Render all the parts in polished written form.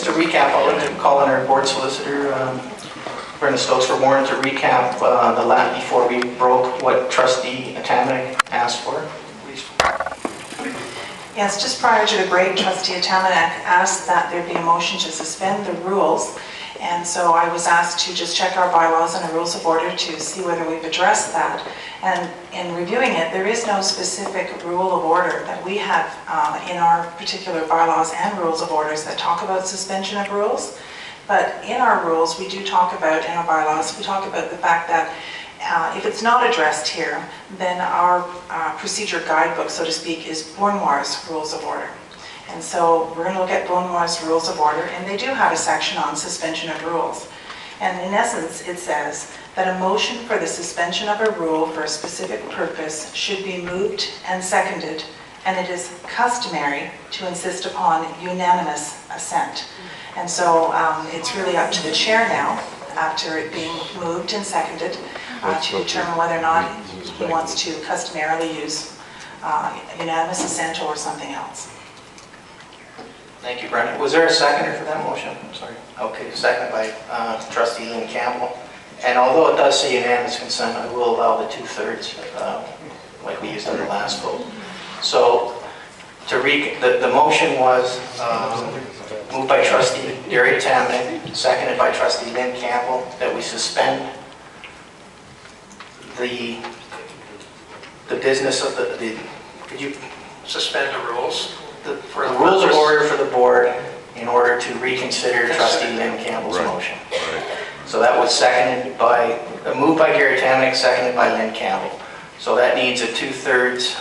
to recap, I'd like to call on our board solicitor, Brenda Stokes, for Warren to recap the last before we broke what Trustee Atamanky asked for. Please. Yes, just prior to the break, Trustee Atamanky asked that there be a motion to suspend the rules. And so I was asked to just check our bylaws and the rules of order to see whether we've addressed that. And in reviewing it, there is no specific rule of order that we have in our particular bylaws and rules of orders that talk about suspension of rules. But in our rules, we do talk about, in our bylaws, we talk about the fact that if it's not addressed here, then our procedure guidebook, so to speak, is Bournoir's rules of order. And so we're going to look at Bournoir's rules of order, and they do have a section on suspension of rules. And in essence, it says that a motion for the suspension of a rule for a specific purpose should be moved and seconded, and it is customary to insist upon unanimous assent. And so it's really up to the chair now, after it being moved and seconded, to determine whether or not he wants to customarily use unanimous assent or something else. Thank you, Brenda. Was there a seconder for that motion? I'm sorry. Okay, seconded by Trustee Lynn Campbell. And although it does say unanimous consent, I will allow the 2/3 like we used in the last vote. So to the motion was moved by Trustee Gary Atamanky, seconded by Trustee Lynn Campbell, that we suspend the business of the could you suspend the rules? For the rules of order for the board in order to reconsider Trustee Lynn Campbell's motion. So that was seconded by, moved by Gary Atamanky, seconded by Lynn Campbell. So that needs a 2/3.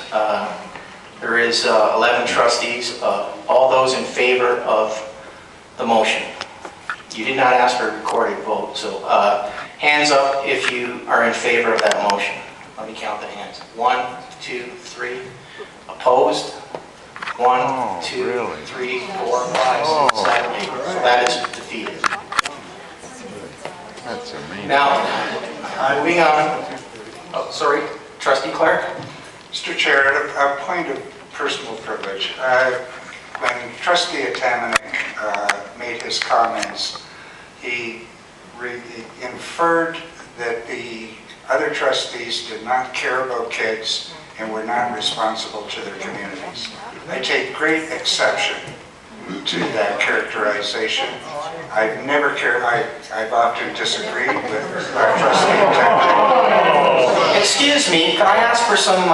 There is 11 trustees. All those in favor of the motion. You did not ask for a recorded vote, so hands up if you are in favor of that motion. Let me count the hands. 1, 2, 3. Opposed? 1, 2, 3, 4, 5, 6, 7, 8. So that is defeated. That's amazing. Now, moving on. Oh, sorry, Trustee Clark. Mr. Chair, a point of personal privilege. When Trustee Atamanky made his comments, he inferred that the other trustees did not care about kids and were not responsible to their communities. I take great exception to that characterization. I've never cared, I've often disagreed with our Trustee Atamanky. Excuse me, can I ask for some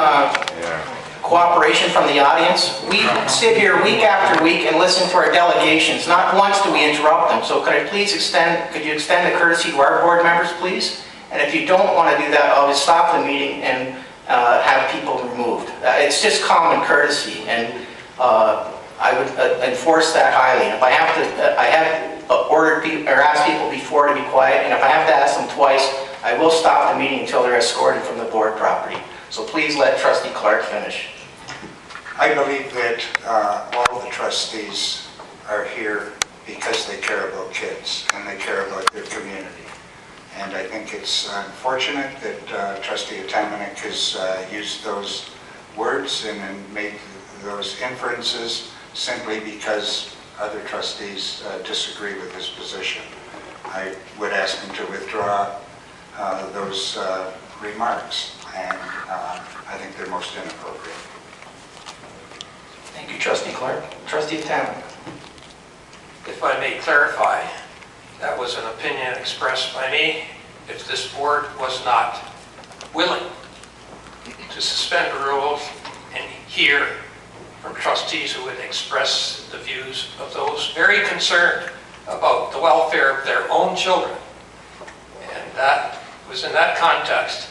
cooperation from the audience? We sit here week after week and listen to our delegations. Not once do we interrupt them. So could you extend the courtesy to our board members, please? And if you don't want to do that, I'll just stop the meeting and have people removed. It's just common courtesy, and I would enforce that highly. If I have to, I have ordered people or asked people before to be quiet, and if I have to ask them twice, I will stop the meeting until they're escorted from the board property. So please let Trustee Clark finish. I believe that all the trustees are here because they care about kids and they care about their community. And I think it's unfortunate that Trustee Atamanky has used those words and made those inferences simply because other trustees disagree with his position. I would ask him to withdraw those remarks, and I think they're most inappropriate. Thank you, Trustee Clark. Trustee Atamanky. If I may clarify, that was an opinion expressed by me. If this board was not willing to suspend the rules and hear from trustees who would express the views of those very concerned about the welfare of their own children. And that was in that context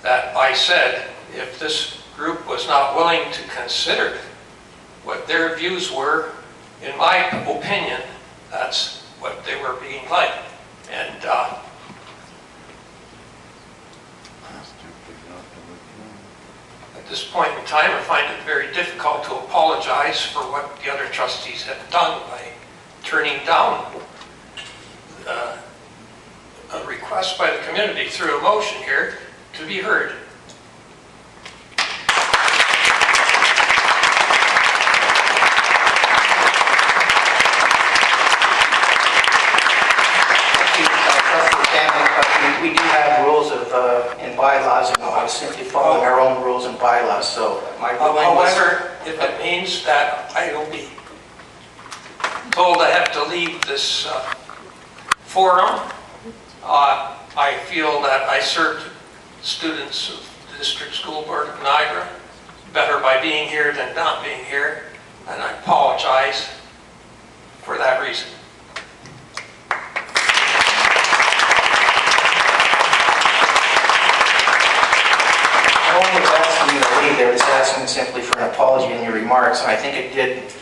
that I said, if this group was not willing to consider what their views were, in my opinion, that's what they were being like. And at this point in time, I find it very difficult to apologize for what the other trustees have done by turning down a request by the community through a motion here to be heard. But we do have rules of, and bylaws, and I was simply following our own rules and bylaws, so my ruling was... However, if it means that I will be told I have to leave this forum, I feel that I served students of the District School Board of Niagara better by being here than not being here, and I apologize for that reason. No one was asking you to leave, they were just asking simply for an apology in your remarks, and I think it did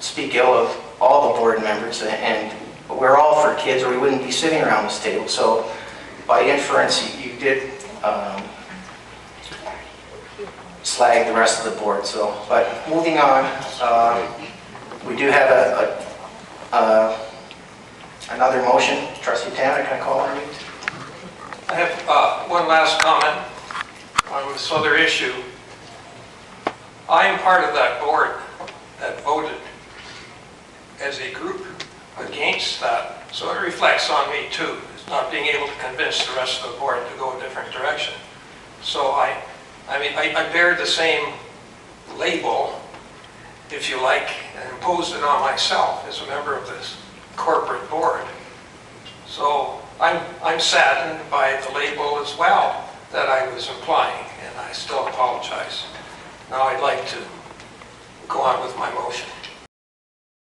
speak ill of all the board members, and we're all for kids or we wouldn't be sitting around this table, so by inference you did slag the rest of the board. So, but moving on, we do have another motion. Trustee Tanner, can I call on you? I have one last comment on this other issue. I am part of that board that voted as a group against that, so it reflects on me too, not being able to convince the rest of the board to go a different direction. So I bear the same label, if you like, and imposed it on myself as a member of this corporate board. So I'm saddened by the label as well that I was implying, and I still apologize. Now I'd like to go on with my motion.